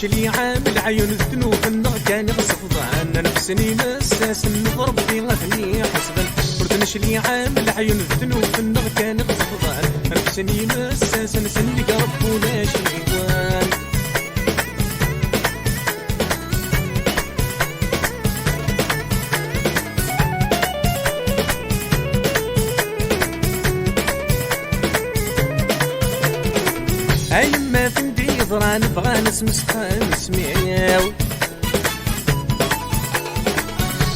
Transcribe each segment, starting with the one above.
نشلي عامل عيون الذنوب النغ كان يغصب عنا نفسني مساس نضرب في غثني حسبا ورد نشلي عامل عيون الذنوب النغ كان يغصب عنا نفسني مساس نسني قرب ولا شيوان أيما فندي ضران بغى نسمسخان سمياو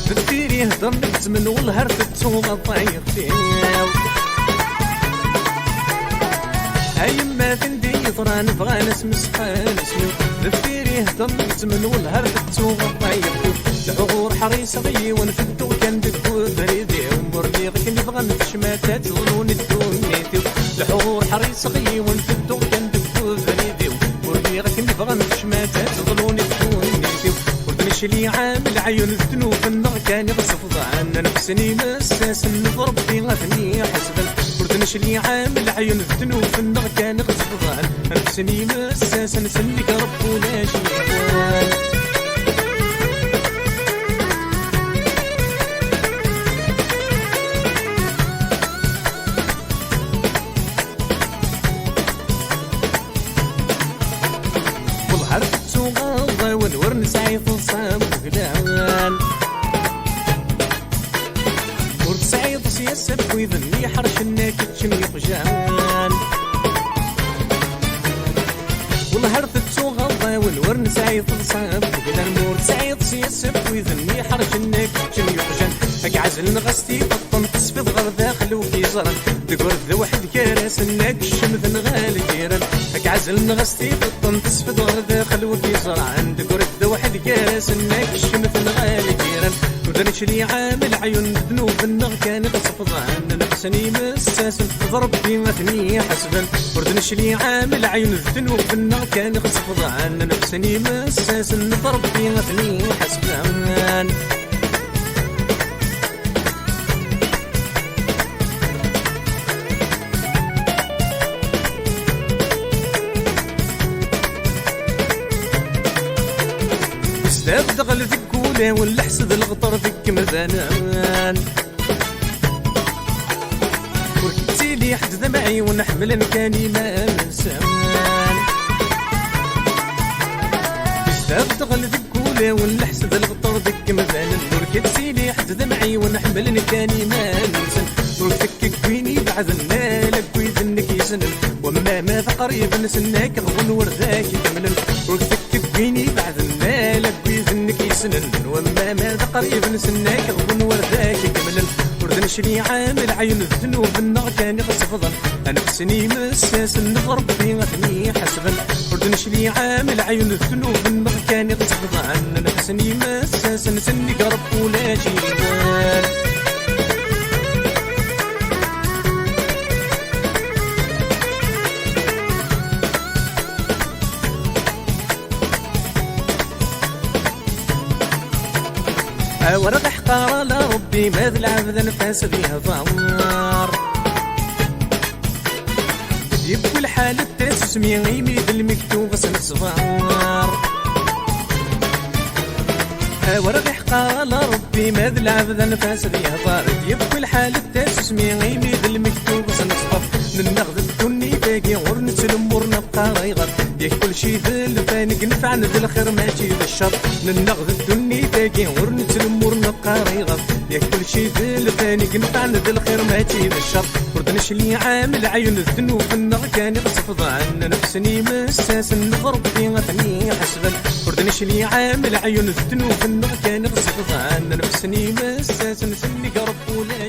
بالديري يهدر نتمن والهر تتوغى طايق فياو أيما فندي ضران بغى نسمسخان سمياو بالديري يهدر نتمن والهر تتوغى طايق العغور حريص غي ونفدو كان دكو بريدي ومرني غي كني بغى نتشماتات ظنون الدونيتي العغور حريص غي ونفدو كان فريدي وربي غاك نبغى نتشماتات ظلوني تكونيتي ورد نشلي عامل عيون الذنوب النغ كان يغصب عنا نفسني مساس نضرب في غثني حسبا ورد نشلي عامل عيون الذنوب النغ كان يغصب عنا نفسني مساس نسلك رب ولا شيطان عرفتو غاضة ونور نسعي تصام وقلان ورد سعيد سياسة ويذني حرش الناكتشن يقجان والله عرفتو غاضة ونور نسعي تصام وقلان ورد سعيد سياسة ويذني حرش الناكتشن يقجان هك عزل نغستي بطن تسفيض غير داخل وكيزران تقول ذا واحد كاراس الناكشم ذا غالي كيران هك عزل نغستي بطن تسفيض غير داخل وكيزران تقول ذا واحد كاراس الناكشم ذا غالي كيران وذا نشلي عامل عيون ذنوب النغ كان يغصب عنا نفسني مساس ضرب في مثني حسبا ورد نشلي عامل عيون الذنوب النغ كان يغصب عنا نفسني مساس ضرب في مثني حسبا سداد دغل ذكولة ولا حسد الغطر ذك مزانان وركبتي لي حد دمعي ونحمل كاني ما نسان سداد دغل ذكولة ولا حسد الغطر ذك مزانان وركبتي لي حد دمعي ونحمل كاني ما نسان وركك كويني بعد النالك ويذنك يسنن وما ماذا قريب نسناك غن ورداك كملا وركك كويني بعد النالك ويذنك يسنن وما ماذا قريب نسناك غن ورداك كملا ورد نشري عامل عين الذنوب النار كان يغصب انا بسني مساس نضرب في غثني حسبا ورد نشري عامل عين الذنوب النار كان يغصب انا بسني مساس نسني قرب ولا جيبان ورد حقار لربي ماذ العبد نفاس فيها ضوار يبكي الحال التاسس ميغيمي بالمكتوب سن صفار ورد حقار لربي ماذ العبد نفاس فيها ضار يبكي الحال التاسس ميغيمي بالمكتوب سن صفار ننغذ الدني باقي غرنة الامور نبقى غيغر ياك كل شي ذا الفانق نفعنا ذا الخير ماشي ذا الشر ننغذ الدني باقي غرنة الامور نبقى غيغر ياك كل شي ذا الفانق نفعنا ذا الخير ماشي ذا الشر ورد نشلي عامل عيون الذنوب النغ كان يغصب عنا نفسني مساس نضرب في غثني حسبا ورد نشلي عامل عيون الذنوب النغ كان يغصب عنا نفسني مساس نسني قرب ولا